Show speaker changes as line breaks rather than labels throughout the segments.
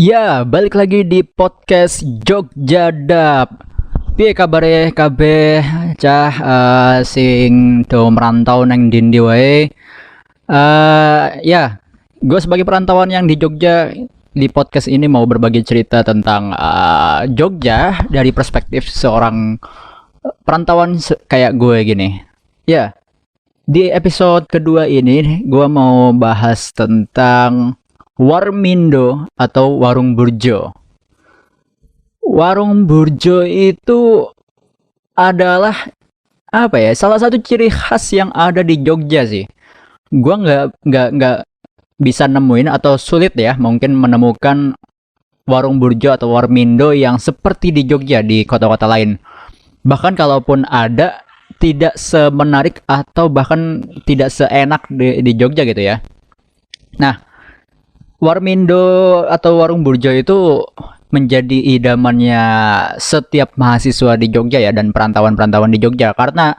Ya, balik lagi di podcast Jogja Dap. Piye kabare kabeh cah sing do merantau nang ndi wae. Ya, gue sebagai perantauan yang di Jogja di podcast ini mau berbagi cerita tentang Jogja dari perspektif seorang perantauan kayak gue gini. Ya, di episode kedua ini gue mau bahas tentang Warmindo atau Warung Burjo. Warung Burjo itu adalah apa ya? Salah satu ciri khas yang ada di Jogja sih. Gua nggak bisa nemuin atau sulit ya mungkin menemukan warung Burjo atau Warmindo yang seperti di Jogja di kota-kota lain. Bahkan kalaupun ada tidak semenarik atau bahkan tidak seenak di Jogja gitu ya. Nah, Warmindo atau Warung Burjo itu menjadi idamannya setiap mahasiswa di Jogja ya dan perantauan-perantauan di Jogja karena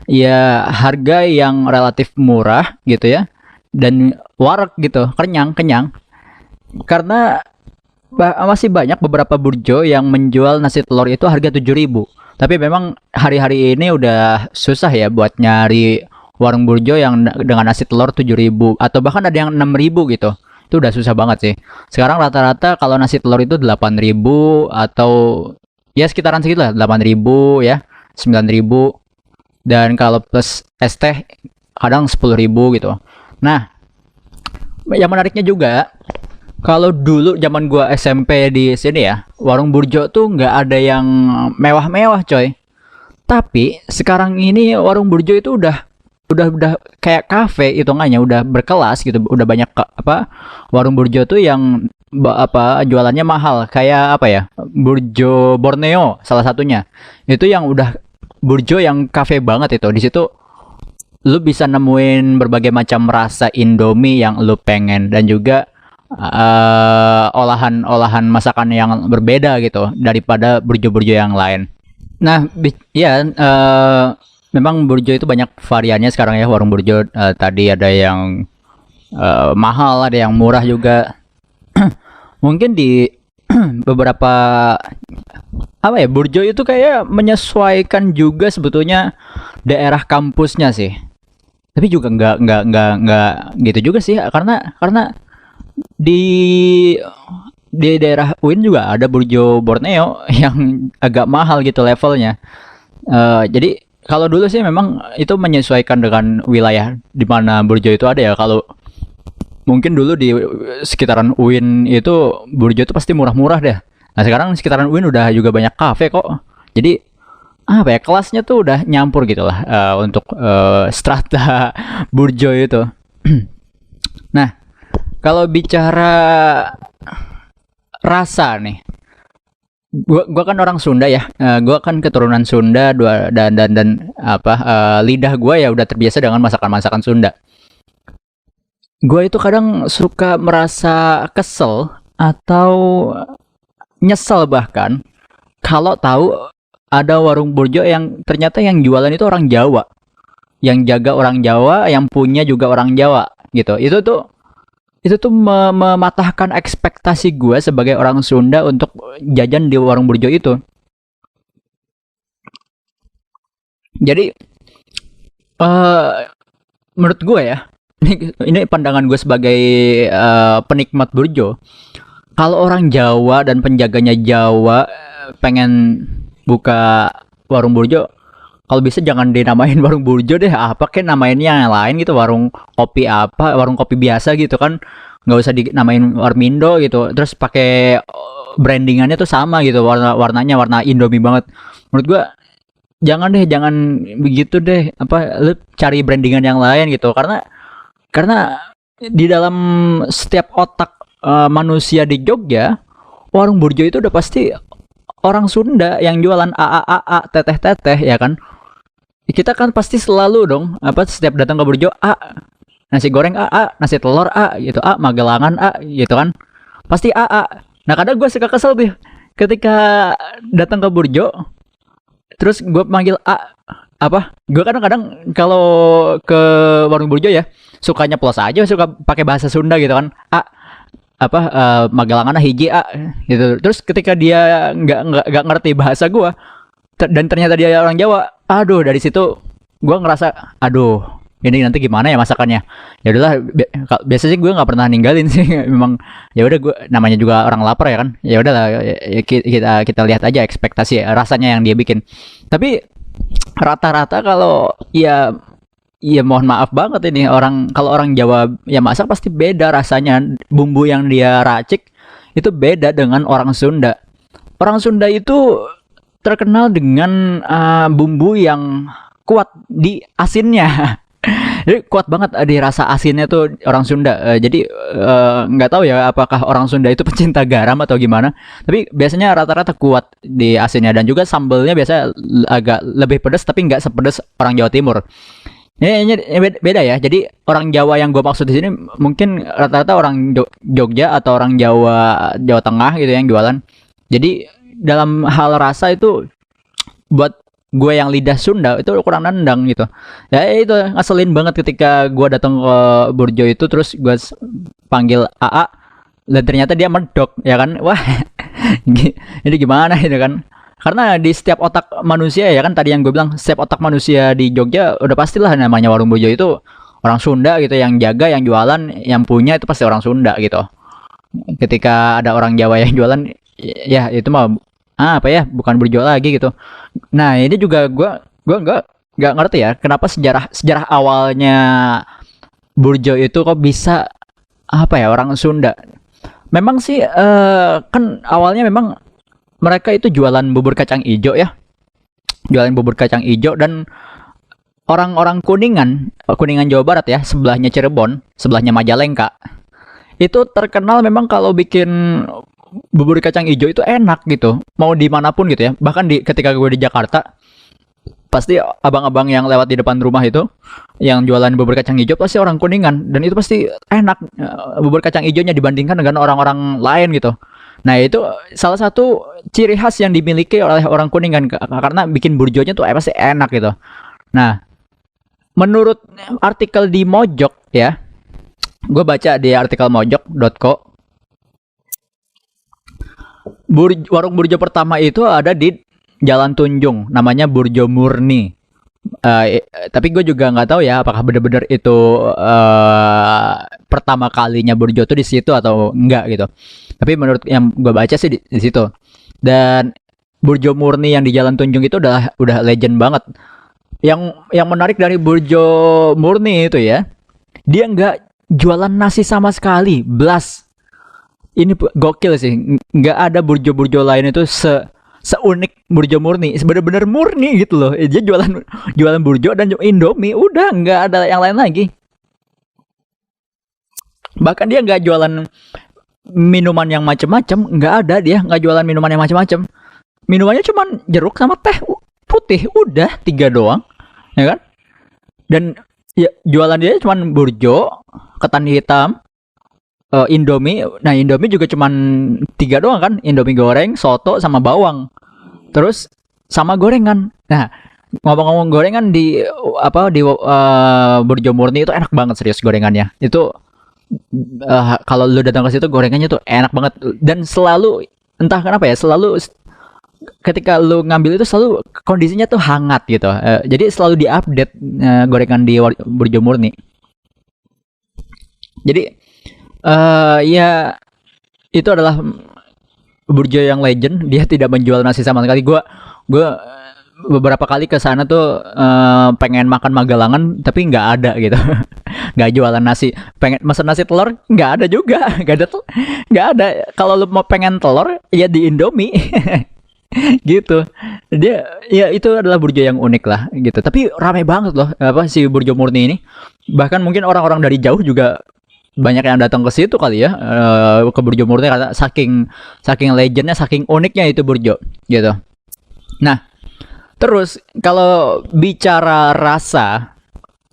ya harga yang relatif murah gitu ya dan wareg gitu, kenyang-kenyang. Karena masih banyak beberapa burjo yang menjual nasi telur itu harga 7.000. Tapi memang hari-hari ini udah susah ya buat nyari warung burjo yang dengan nasi telur 7.000 atau bahkan ada yang 6.000 gitu. Itu udah susah banget sih. Sekarang rata-rata kalau nasi telur itu 8.000 atau ya sekitaran segitu lah, 8.000 ya, 9.000. Dan kalau plus es teh kadang 10.000 gitu. Nah, yang menariknya juga kalau dulu zaman gua SMP di sini ya, warung burjo tuh nggak ada yang mewah-mewah, coy. Tapi sekarang ini warung burjo itu udah kayak kafe hitungannya udah berkelas gitu, udah banyak apa warung burjo tuh yang apa jualannya mahal kayak apa ya, burjo Borneo salah satunya. Itu yang udah burjo yang kafe banget itu. Di situ lu bisa nemuin berbagai macam rasa Indomie yang lu pengen dan juga olahan-olahan masakan yang berbeda gitu daripada burjo-burjo yang lain. Nah, ya memang burjo itu banyak variannya sekarang ya warung burjo. Tadi ada yang mahal, ada yang murah juga. Mungkin di beberapa apa ya burjo itu kayak menyesuaikan juga sebetulnya daerah kampusnya sih. Tapi juga nggak gitu juga sih karena di daerah UIN juga ada burjo Borneo yang agak mahal gitu levelnya. Jadi kalau dulu sih memang itu menyesuaikan dengan wilayah di mana burjo itu ada ya. Kalau mungkin dulu di sekitaran UIN itu burjo itu pasti murah-murah deh. Nah sekarang sekitaran UIN udah juga banyak kafe kok. Jadi apa ya kelasnya tuh udah nyampur gitu lah untuk strata burjo itu. Nah kalau bicara rasa nih, gua kan orang Sunda ya. Gua kan keturunan Sunda dan apa lidah gua ya udah terbiasa dengan masakan-masakan Sunda. Gua itu kadang suka merasa kesel atau nyesel bahkan kalau tahu ada warung burjo yang ternyata yang jualan itu orang Jawa, yang jaga orang Jawa, yang punya juga orang Jawa gitu. Itu tuh mematahkan ekspektasi gue sebagai orang Sunda untuk jajan di warung burjo itu. Jadi uh, menurut gue ya, ini pandangan gue sebagai penikmat burjo. Kalau orang Jawa dan penjaganya Jawa pengen buka warung burjo, kalau bisa jangan dinamain warung burjo deh, apa kayak namainnya yang lain gitu, warung kopi apa, warung kopi biasa gitu kan, nggak usah dinamain Warmindo gitu, terus pakai brandingannya tuh sama gitu, warnanya warna Indomie banget. Menurut gua jangan deh, jangan begitu deh, apa lu cari brandingan yang lain gitu, karena di dalam setiap otak manusia di Jogja, warung burjo itu udah pasti orang Sunda yang jualan a teteh-teteh ya kan. Kita kan pasti selalu dong apa setiap datang ke burjo nasi goreng nasi telur gitu, magelangan gitu kan, pasti nah kadang gue suka kesel tuh ketika datang ke burjo terus gue panggil apa gue kadang-kadang kalau ke warung burjo ya sukanya plus aja, suka pakai bahasa Sunda gitu kan, Magelangan hiji gitu. Terus ketika dia nggak ngerti bahasa gua dan ternyata dia orang Jawa, aduh dari situ gua ngerasa, aduh ini nanti gimana ya masakannya. Ya udahlah, biasanya sih gue nggak pernah ninggalin sih. Memang ya udah, gue namanya juga orang lapar ya kan. Ya udahlah, kita lihat aja ekspektasi rasanya yang dia bikin. Tapi rata-rata kalau ya mohon maaf banget ini, kalau orang Jawa yang masak pasti beda rasanya. Bumbu yang dia racik itu beda dengan orang Sunda. Orang Sunda itu terkenal dengan bumbu yang kuat di asinnya. Jadi kuat banget di rasa asinnya tuh orang Sunda. Jadi nggak tahu ya apakah orang Sunda itu pecinta garam atau gimana. Tapi biasanya rata-rata kuat di asinnya, dan juga sambelnya biasa agak lebih pedas tapi nggak sepedas orang Jawa Timur. Ini beda ya. Jadi orang Jawa yang gue maksud di sini mungkin rata-rata orang Jogja atau orang Jawa Tengah gitu yang jualan. Jadi dalam hal rasa itu buat gue yang lidah Sunda itu kurang nendang gitu. Ya itu ngeselin banget ketika gue datang ke Burjo itu, terus gue panggil AA dan ternyata dia medok ya kan. Wah, ini gimana itu kan. Karena di setiap otak manusia ya kan, tadi yang gue bilang, setiap otak manusia di Jogja udah pastilah namanya warung Burjo itu orang Sunda gitu, yang jaga, yang jualan, yang punya itu pasti orang Sunda gitu. Ketika ada orang Jawa yang jualan, ya itu mah bukan Burjo lagi gitu. Nah ini juga gue nggak ngerti ya kenapa sejarah awalnya Burjo itu kok bisa orang Sunda. Memang sih kan awalnya memang mereka itu jualan bubur kacang ijo ya, jualan bubur kacang ijo, dan orang-orang Kuningan Jawa Barat ya, sebelahnya Cirebon, sebelahnya Majalengka, itu terkenal memang kalau bikin bubur kacang hijau itu enak gitu, mau dimanapun gitu ya. Bahkan ketika gue di Jakarta, pasti abang-abang yang lewat di depan rumah itu yang jualan bubur kacang hijau pasti orang Kuningan, dan itu pasti enak bubur kacang hijaunya dibandingkan dengan orang-orang lain gitu. Nah itu salah satu ciri khas yang dimiliki oleh orang Kuningan, karena bikin burjonya tuh pasti enak gitu. Nah menurut artikel di Mojok ya, gue baca di artikel mojok.co, warung burjo pertama itu ada di Jalan Tunjung, namanya Burjo Murni. Tapi gue juga nggak tahu ya apakah benar-benar itu pertama kalinya burjo tuh di situ atau enggak gitu. Tapi menurut yang gue baca sih di situ. Dan Burjo Murni yang di Jalan Tunjung itu udah legend banget. Yang menarik dari Burjo Murni itu ya, dia nggak jualan nasi sama sekali, blas. Ini gokil sih, nggak ada burjo-burjo lain itu seunik Burjo Murni, bener-bener murni gitu loh. Dia jualan burjo dan Indomie, udah nggak ada yang lain lagi. Bahkan dia nggak jualan minuman yang macem-macem, nggak ada, dia nggak jualan minuman yang macem-macem. Minumannya cuma jeruk sama teh putih, udah 3 doang, ya kan? Dan ya, jualan dia cuma burjo, ketan hitam, Indomie. Nah Indomie juga cuman 3 doang kan, Indomie goreng, soto, sama bawang. Terus sama gorengan. Nah ngomong-ngomong gorengan, di Burjo Murni itu enak banget, serius gorengannya. Itu kalau lu datang ke situ gorengannya tuh enak banget, dan selalu entah kenapa ya, selalu ketika lu ngambil itu selalu kondisinya tuh hangat gitu. Jadi selalu diupdate gorengan di Burjo Murni. Jadi ya itu adalah burjo yang legend. Dia tidak menjual nasi sama sekali. Gue beberapa kali ke sana tuh pengen makan Magelangan tapi nggak ada gitu. Nggak jualan nasi. Pengen mesen nasi telur nggak ada juga. Nggak ada. Kalau lu mau pengen telur ya di Indomie. Gitu. Dia ya itu adalah burjo yang unik lah gitu. Tapi ramai banget loh si Burjo Murni ini. Bahkan mungkin orang-orang dari jauh juga banyak yang datang ke situ kali ya, ke Burjo Murni, karena saking legendnya, saking uniknya itu burjo gitu. Nah terus kalau bicara rasa,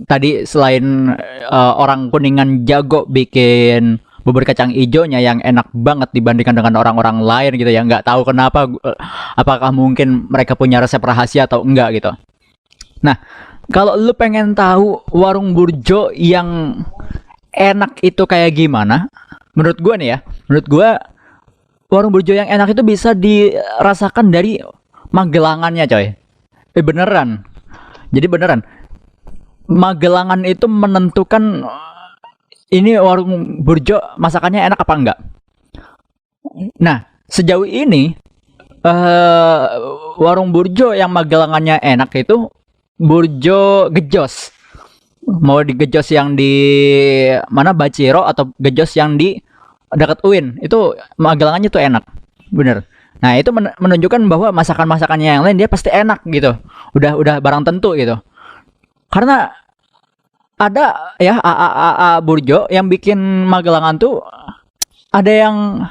tadi selain orang Kuningan jago bikin bubur kacang ijonya yang enak banget dibandingkan dengan orang-orang lain gitu ya, nggak tahu kenapa, apakah mungkin mereka punya resep rahasia atau enggak gitu. Nah kalau lu pengen tahu warung burjo yang enak itu kayak gimana, menurut gua nih ya, menurut gua warung burjo yang enak itu bisa dirasakan dari magelangannya, coy. Beneran. Jadi beneran, Magelangan itu menentukan ini warung burjo masakannya enak apa enggak. Nah, sejauh ini eh warung burjo yang Magelangannya enak itu burjo gejos. Mau di gejos yang di mana Baciro atau gejos yang di dekat UIN, itu Magelangannya tuh enak. Bener. Nah, itu menunjukkan bahwa masakan-masakannya yang lain dia pasti enak gitu. Udah barang tentu gitu. Karena ada ya burjo yang bikin Magelangan tuh ada yang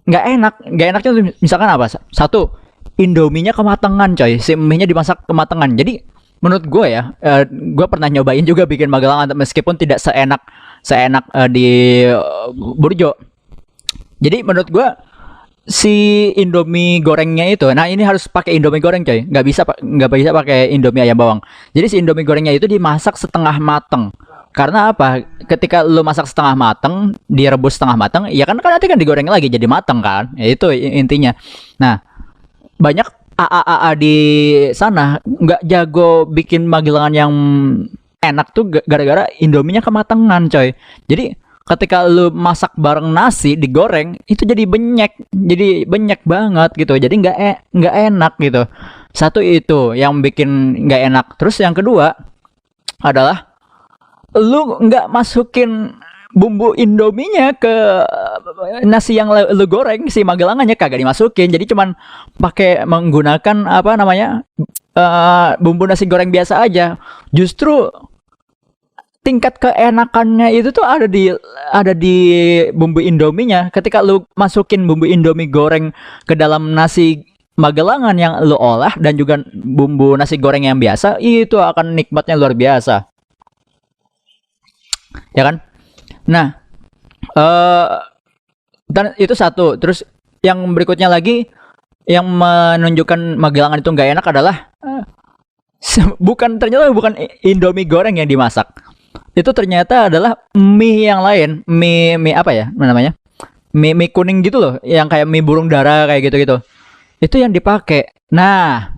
nggak enak. Nggak enaknya tuh misalkan apa? Satu, Indominya kematangan, coy. Si mie-nya dimasak kematangan. Jadi menurut gue ya, gue pernah nyobain juga bikin Magelangan meskipun tidak seenak seenak di burjo. Jadi menurut gue si Indomie gorengnya itu, nah ini harus pakai Indomie goreng, coy. Nggak bisa pakai Indomie ayam bawang. Jadi si Indomie gorengnya itu dimasak setengah mateng. Karena apa? Ketika lu masak setengah mateng, direbus setengah mateng, ya kan nanti kan digoreng lagi jadi mateng kan? Ya itu intinya. Nah, banyak AA di sana nggak jago bikin Magelangan yang enak tuh gara-gara Indominya kematangan, coy. Jadi ketika lu masak bareng nasi digoreng itu jadi benyek banget gitu. Jadi nggak enak gitu. Satu itu yang bikin nggak enak. Terus yang kedua adalah lu nggak masukin bumbu Indominya ke nasi yang lu goreng, si Magelangannya kagak dimasukin. Jadi cuman pakai menggunakan apa namanya bumbu nasi goreng biasa aja. Justru tingkat keenakannya itu tuh ada di bumbu Indominya. Ketika lu masukin bumbu Indomie goreng ke dalam nasi Magelangan yang lu olah dan juga bumbu nasi goreng yang biasa, itu akan nikmatnya luar biasa. Ya kan? Nah, eh dan itu satu. Terus yang berikutnya lagi yang menunjukkan Magelangan itu nggak enak adalah ternyata bukan Indomie goreng yang dimasak. Itu ternyata adalah mie yang lain, mie apa ya namanya? Mie kuning gitu loh, yang kayak mie burung dara kayak gitu-gitu. Itu yang dipakai. Nah,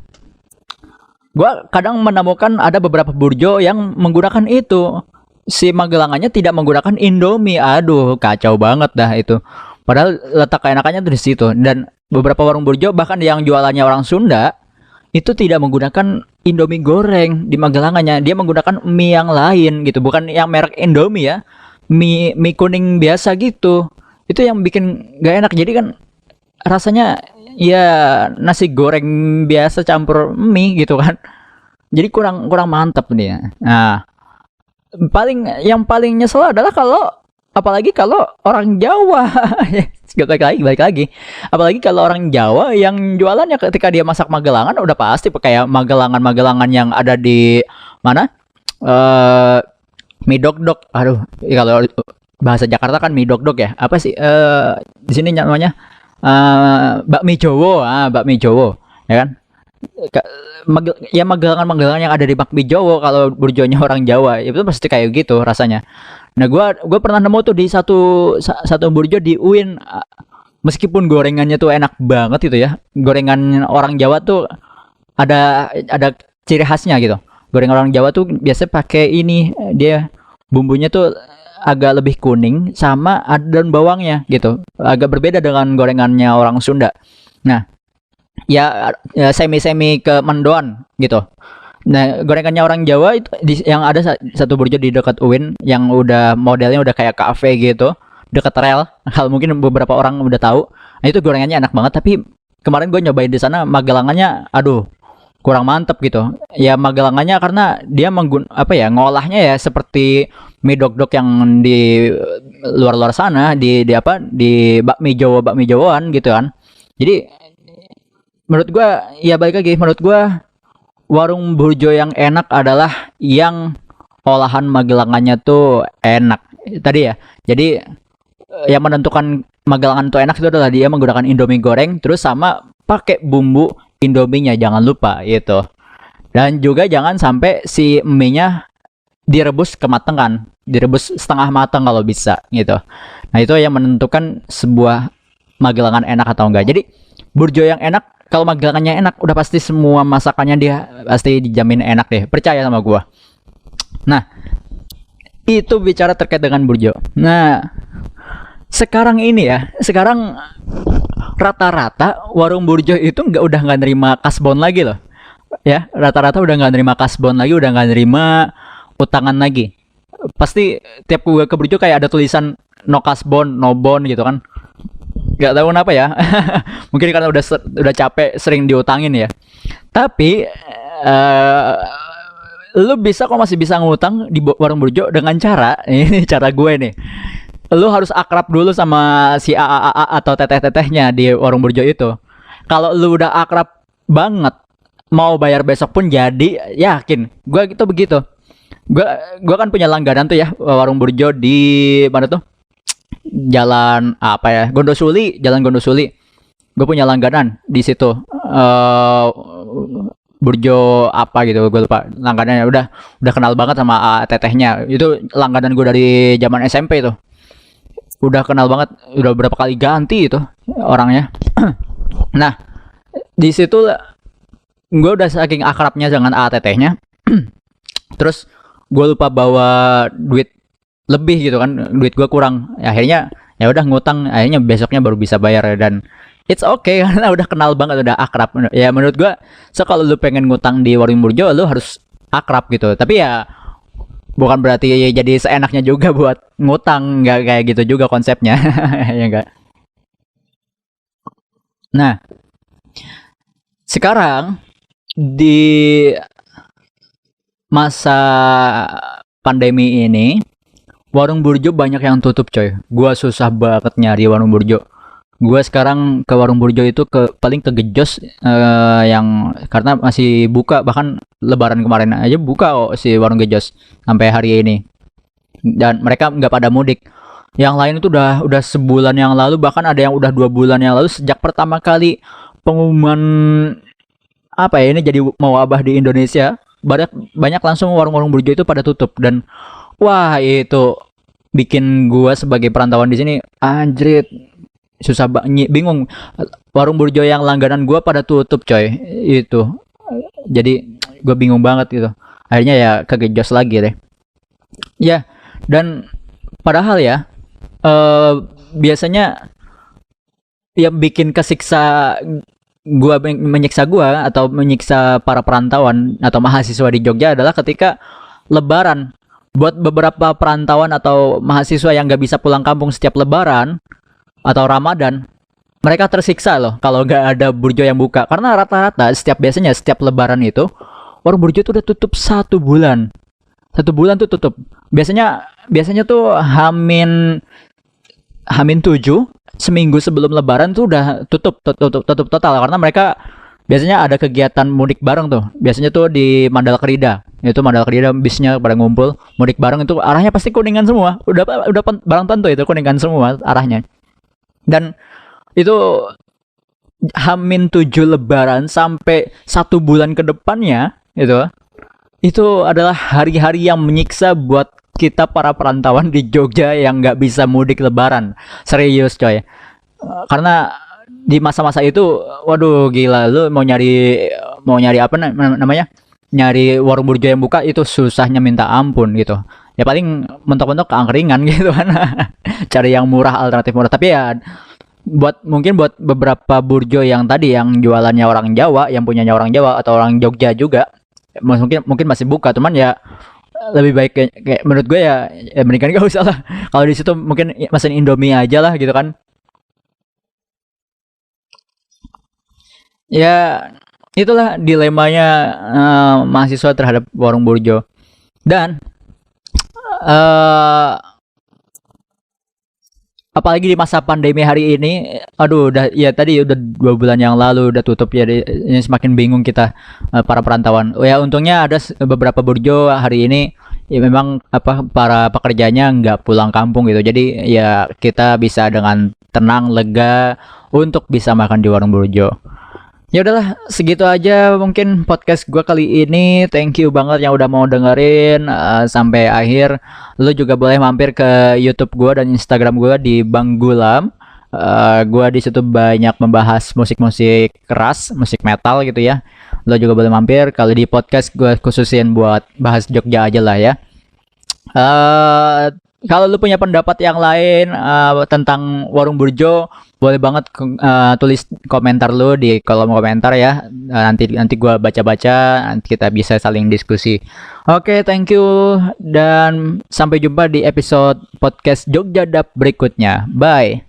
gua kadang menemukan ada beberapa burjo yang menggunakan itu. Si Magelangannya tidak menggunakan Indomie. Aduh, kacau banget dah itu. Padahal letak keenakannya tuh di situ. Dan beberapa warung burjo bahkan yang jualannya orang Sunda itu tidak menggunakan Indomie goreng di Magelangannya. Dia menggunakan mie yang lain gitu, bukan yang merek Indomie ya. Mie kuning biasa gitu. Itu yang bikin gak enak. Jadi kan rasanya ya nasi goreng biasa campur mie gitu kan. Jadi kurang kurang mantap nih. Nah, yang paling nyesel adalah apalagi kalau orang Jawa. balik lagi apalagi kalau orang Jawa yang jualannya ketika dia masak Magelangan udah pasti kayak Magelangan yang ada di mana eh mie dok aduh kalau bahasa Jakarta kan mie dok ya apa sih di sini namanya bakmi Jowo bakmi Jowo ya kan. Ya Magelangan yang ada di bakmi Jowo kalau burjonya orang Jawa itu pasti kayak gitu rasanya. Nah, gua pernah nemu tuh di satu burjo di UIN, meskipun gorengannya tuh enak banget itu ya. Gorengan orang Jawa tuh ada ciri khasnya gitu. Gorengan orang Jawa tuh biasanya pakai ini, dia bumbunya tuh agak lebih kuning sama ada daun bawangnya gitu. Agak berbeda dengan gorengannya orang Sunda. Nah, ya semi-semi ke mendoan gitu. Nah, gorengannya orang Jawa itu yang ada satu burjo di dekat UIN yang udah modelnya udah kayak kafe gitu, dekat rel. Kalau mungkin beberapa orang udah tahu. Nah, itu gorengannya enak banget, tapi kemarin gue nyobain di sana Magelangannya aduh, kurang mantep gitu. Ya Magelangannya karena dia ngolahnya ya seperti mie dok yang di luar sana di bakmi Jawaan gitu kan. Jadi menurut gue ya balik lagi menurut gue warung burjo yang enak adalah yang olahan Magelangannya tuh enak. Tadi ya. Jadi yang menentukan Magelangan tuh enak itu adalah dia menggunakan Indomie goreng terus sama pakai bumbu Indominya jangan lupa gitu. Dan juga jangan sampai si mie-nya direbus kematangan, direbus setengah matang kalau bisa gitu. Nah itu yang menentukan sebuah magelangan enak atau enggak. Jadi burjo yang enak, kalau magelangannya enak, udah pasti semua masakannya dia pasti dijamin enak deh. Percaya sama gua. Nah, itu bicara terkait dengan burjo. Nah, sekarang ini ya, sekarang rata-rata warung burjo itu udah nggak nerima kasbon lagi loh. Ya, rata-rata udah nggak nerima kasbon lagi, udah nggak nerima utangan lagi. Pasti tiap gue ke burjo kayak ada tulisan no kasbon, no bond gitu kan. Gak tahu kenapa ya. Mungkin karena udah capek sering diutangin ya. Tapi lu bisa kok masih bisa ngutang di warung burjo dengan cara ini cara gue nih. Lu harus akrab dulu sama si AAA atau teteh-tetehnya di warung burjo itu. Kalau lu udah akrab banget, mau bayar besok pun jadi, yakin. Gue gitu begitu. Gue kan punya langganan tuh ya warung burjo di mana tuh? Jalan apa ya? Gondosuli, Jalan Gondosuli. Gue punya langganan di situ. Burjo apa gitu, gue lupa langganannya. Udah kenal banget sama tetehnya. Itu langganan gue dari zaman SMP tuh. Udah kenal banget, udah berapa kali ganti itu orangnya. Nah, di situ gue udah saking akrabnya dengan tetehnya. Terus gue lupa bawa duit lebih gitu kan, duit gue kurang. Akhirnya ya udah ngutang, akhirnya besoknya baru bisa bayar dan it's okay karena udah kenal banget, udah akrab. Ya menurut gue, kalau lu pengen ngutang di warung burjo, lu harus akrab gitu. Tapi ya bukan berarti jadi seenaknya juga buat ngutang, nggak kayak gitu juga konsepnya. Ya enggak. Nah, sekarang di masa pandemi ini warung burjo banyak yang tutup coy. Gua susah banget nyari warung burjo. Gua sekarang ke warung burjo itu paling ke Gejos yang karena masih buka, bahkan lebaran kemarin aja buka kok si warung Gejos sampai hari ini. Dan mereka nggak pada mudik. Yang lain itu udah sebulan yang lalu, bahkan ada yang udah 2 bulan yang lalu sejak pertama kali pengumuman apa ya ini jadi mewabah di Indonesia. Banyak langsung warung-warung burjo itu pada tutup dan wah itu bikin gua sebagai perantauan di sini anjrit susah banget, bingung. Warung burjo yang langganan gua pada tutup coy itu, jadi gua bingung banget gitu. Akhirnya ya ke Gejos lagi deh ya. Dan padahal ya biasanya yang bikin kesiksa gua, menyiksa gua atau menyiksa para perantauan atau mahasiswa di Jogja adalah ketika lebaran. Buat beberapa perantauan atau mahasiswa yang nggak bisa pulang kampung setiap lebaran atau Ramadan, mereka tersiksa loh kalau nggak ada burjo yang buka. Karena rata-rata biasanya setiap lebaran itu warung burjo itu udah tutup 1 bulan. 1 bulan tuh tutup. Biasanya tuh Hamin 7 seminggu sebelum lebaran tuh udah tutup total karena mereka biasanya ada kegiatan mudik bareng tuh. Biasanya tuh di Mandala Kerida. Itu Mandala Kerida bisnya pada ngumpul mudik bareng, itu arahnya pasti Kuningan semua. Udah barang tentu itu Kuningan semua arahnya. Dan itu Hamin 7 lebaran sampai 1 bulan ke depannya itu adalah hari-hari yang menyiksa buat kita para perantauan di Jogja yang nggak bisa mudik lebaran. Serius coy. Karena di masa-masa itu waduh gila, lu mau nyari apa namanya? Nyari warung burjo yang buka itu susahnya minta ampun gitu. Ya paling mentok-mentok keangkringan gitu kan. Cari yang murah, alternatif murah. Tapi ya mungkin buat beberapa burjo yang tadi yang jualannya orang Jawa, yang punyanya orang Jawa atau orang Jogja juga mungkin masih buka, cuman ya lebih baik kayak menurut gue ya mendingan gak usah lah. Kalau di situ mungkin mesin Indomie aja lah gitu kan. Ya itulah dilemanya mahasiswa terhadap warung burjo. Dan apalagi di masa pandemi hari ini, aduh tadi udah 2 bulan yang lalu udah tutup ya, ini semakin bingung kita para perantauan. Ya untungnya ada beberapa burjo hari ini ya memang para pekerjanya nggak pulang kampung gitu, jadi ya kita bisa dengan tenang lega untuk bisa makan di warung burjo. Ya udahlah, segitu aja mungkin podcast gua kali ini. Thank you banget yang udah mau dengerin sampai akhir. Lu juga boleh mampir ke YouTube gua dan Instagram gua di Bang Gulam. Gua di situ banyak membahas musik-musik keras, musik metal gitu ya. Lo juga boleh mampir. Kalau di podcast gua khususin buat bahas Jogja aja lah ya. eh Kalau lu punya pendapat yang lain tentang Warung Burjo, boleh banget tulis komentar lu di kolom komentar ya. Nanti nanti gua baca-baca, nanti kita bisa saling diskusi. Oke, thank you dan sampai jumpa di episode podcast Jogja Dap berikutnya. Bye.